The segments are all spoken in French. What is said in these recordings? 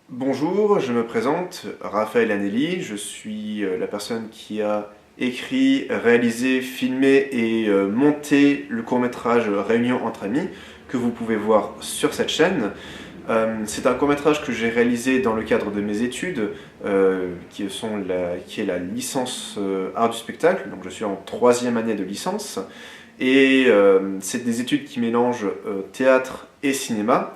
Bonjour, je me présente, Raphaël Anelli, je suis la personne qui a écrit, réalisé, filmé et monté le court-métrage Réunion entre amis, que vous pouvez voir sur cette chaîne. C'est un court-métrage que j'ai réalisé dans le cadre de mes études, qui est la licence art du spectacle, donc je suis en troisième année de licence, et c'est des études qui mélangent théâtre et cinéma.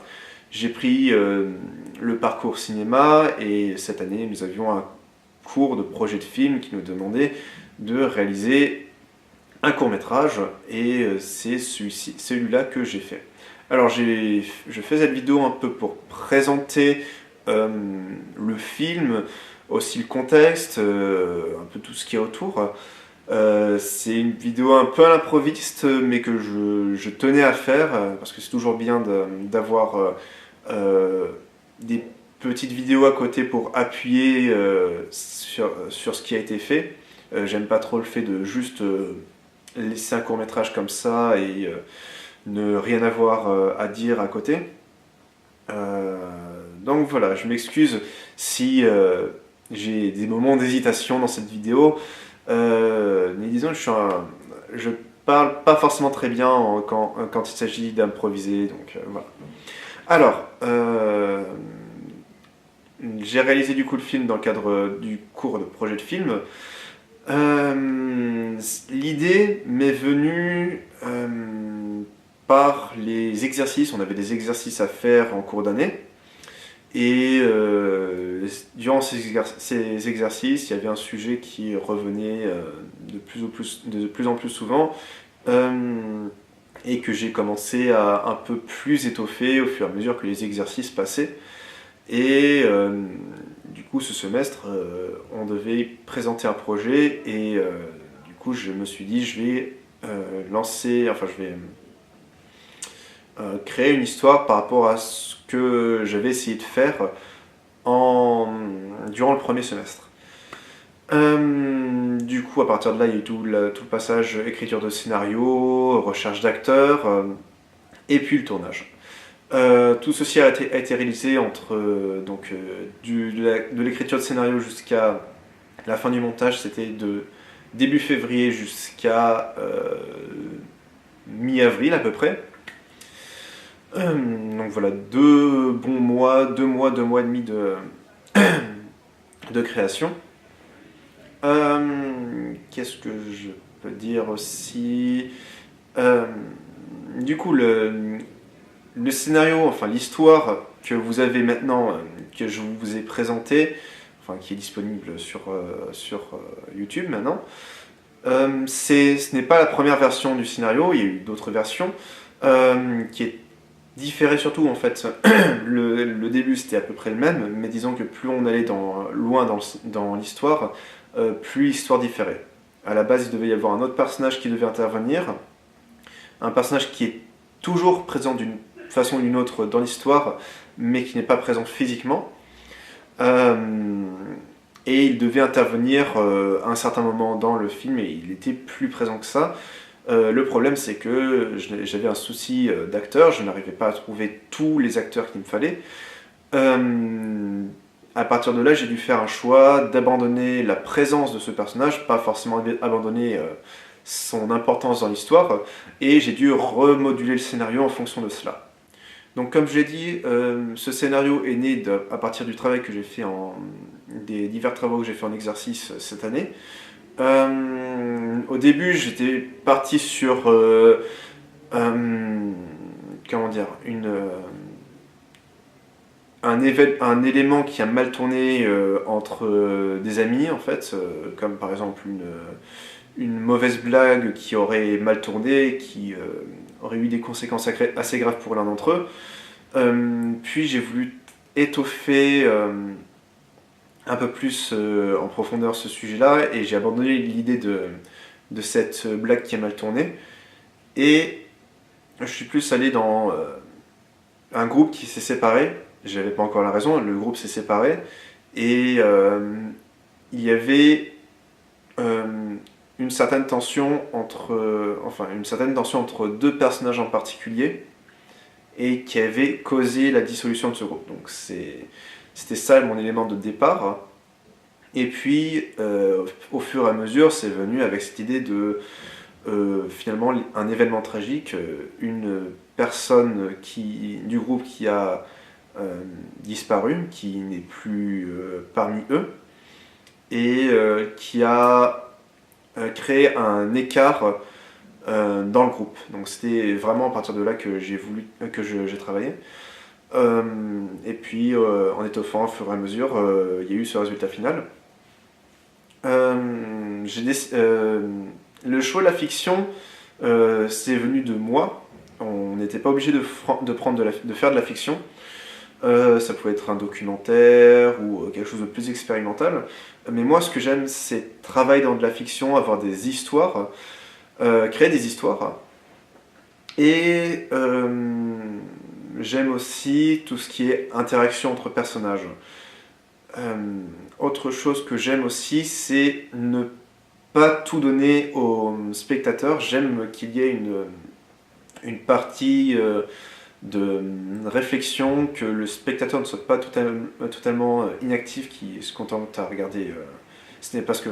J'ai pris le parcours cinéma et cette année nous avions un cours de projet de film qui nous demandait de réaliser un court métrage et c'est celui-là que j'ai fait. Alors je fais cette vidéo un peu pour présenter le film, aussi le contexte, un peu tout ce qu'il y a autour. C'est une vidéo un peu à l'improviste, mais que je tenais à faire, parce que c'est toujours bien d'avoir des petites vidéos à côté pour appuyer sur ce qui a été fait. J'aime pas trop le fait de juste laisser un court métrage comme ça et ne rien avoir à dire à côté. Donc voilà, je m'excuse si j'ai des moments d'hésitation dans cette vidéo. Mais disons, je parle pas forcément très bien quand il s'agit d'improviser, donc voilà. Alors, j'ai réalisé du coup le film dans le cadre du cours de projet de film. L'idée m'est venue par les exercices. On avait des exercices à faire en cours d'année. Et durant ces exercices, il y avait un sujet qui revenait de plus en plus souvent et que j'ai commencé à un peu plus étoffer au fur et à mesure que les exercices passaient. Et du coup, ce semestre, on devait présenter un projet et du coup, je me suis dit, je vais créer une histoire par rapport à ce que j'avais essayé de faire durant le premier semestre. Du coup, à partir de là, il y a eu tout le passage écriture de scénario, recherche d'acteurs, et puis le tournage. Tout ceci a été réalisé entre de l'écriture de scénario jusqu'à la fin du montage, c'était de début février jusqu'à mi-avril à peu près. Donc voilà, 2 mois, 2 mois et demi de création. Qu'est-ce que je peux dire aussi Du coup, le scénario, enfin l'histoire que vous avez maintenant, que je vous ai présentée, enfin qui est disponible sur YouTube maintenant, ce n'est pas la première version du scénario, il y a eu d'autres versions qui est différée surtout en fait. Le début c'était à peu près le même, mais disons que plus on allait loin dans l'histoire, plus l'histoire différait. À la base, il devait y avoir un autre personnage qui devait intervenir, un personnage qui est toujours présent d'une façon ou d'une autre dans l'histoire, mais qui n'est pas présent physiquement. Et il devait intervenir à un certain moment dans le film, et il était plus présent que ça. Le problème, c'est que j'avais un souci d'acteur, je n'arrivais pas à trouver tous les acteurs qu'il me fallait. À partir de là, j'ai dû faire un choix d'abandonner la présence de ce personnage, pas forcément abandonner son importance dans l'histoire, et j'ai dû remoduler le scénario en fonction de cela. Donc comme je l'ai dit, ce scénario est né à partir du travail que j'ai fait des divers travaux que j'ai fait en exercice cette année. Au début, j'étais parti sur comment dire, un élément qui a mal tourné entre des amis en fait, comme par exemple une mauvaise blague qui aurait mal tourné, qui aurait eu des conséquences assez graves pour l'un d'entre eux. Puis j'ai voulu étoffer un peu plus en profondeur ce sujet-là et j'ai abandonné l'idée de cette blague qui a mal tourné. Et je suis plus allé dans un groupe qui s'est séparé. J'avais pas encore la raison, le groupe s'est séparé et il y avait une certaine tension entre deux personnages en particulier. et qui avait causé la dissolution de ce groupe. Donc c'était ça mon élément de départ. Et puis, au fur et à mesure, c'est venu avec cette idée de, finalement, un événement tragique, une personne du groupe qui a disparu, qui n'est plus parmi eux, et qui a créé un écart dans le groupe. Donc c'était vraiment à partir de là que j'ai travaillé. Et puis, en étoffant au fur et à mesure, il y a eu ce résultat final. Le choix de la fiction, c'est venu de moi. On n'était pas obligé de faire de la fiction. Ça pouvait être un documentaire ou quelque chose de plus expérimental. Mais moi, ce que j'aime, c'est travailler dans de la fiction, avoir des histoires, créer des histoires. Et j'aime aussi tout ce qui est interaction entre personnages. Autre chose que j'aime aussi, c'est ne pas tout donner aux spectateurs. J'aime qu'il y ait une partie de réflexion, que le spectateur ne soit pas totalement inactif, qui se contente à regarder. Ce n'est pas ce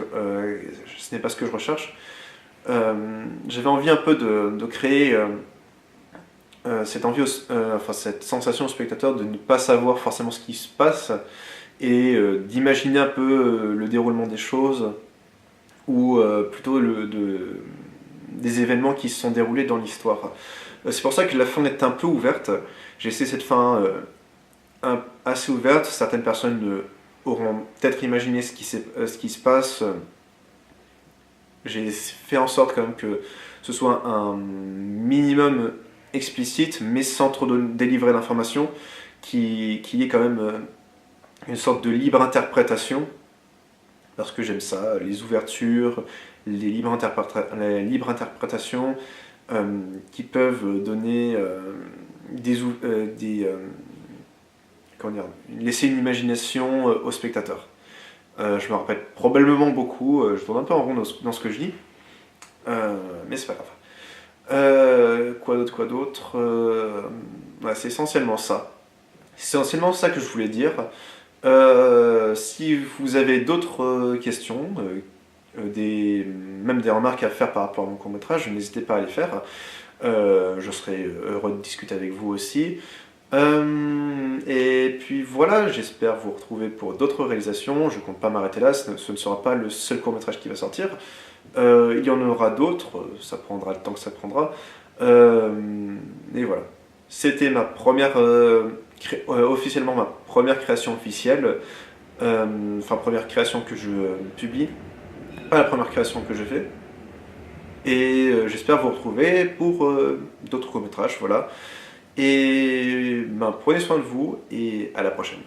que je recherche. J'avais envie un peu de créer cette sensation au spectateur de ne pas savoir forcément ce qui se passe et d'imaginer un peu le déroulement des choses ou plutôt des événements qui se sont déroulés dans l'histoire. C'est pour ça que la fin est un peu ouverte. J'ai essayé cette fin assez ouverte. Certaines personnes auront peut-être imaginé ce qui se passe. J'ai fait en sorte quand même que ce soit un minimum explicite, mais sans trop délivrer d'informations, qu'il y ait quand même une sorte de libre interprétation, parce que j'aime ça, les ouvertures, les libres interprétations qui peuvent donner laisser une imagination aux spectateurs. Je me répète probablement beaucoup, je tourne un peu en rond dans ce que je dis, mais c'est pas grave. Quoi d'autre ouais, c'est essentiellement ça. C'est essentiellement ça que je voulais dire. Si vous avez d'autres questions, même des remarques à faire par rapport à mon court-métrage, n'hésitez pas à les faire. Je serai heureux de discuter avec vous aussi. Et puis voilà, j'espère vous retrouver pour d'autres réalisations. Je compte pas m'arrêter là, ce ne sera pas le seul court-métrage qui va sortir. Il y en aura d'autres, ça prendra le temps que ça prendra. Et voilà. C'était officiellement ma première création officielle. Première création que je publie. Pas la première création que je fais. Et j'espère vous retrouver pour d'autres courts-métrages, voilà. Et prenez soin de vous et à la prochaine.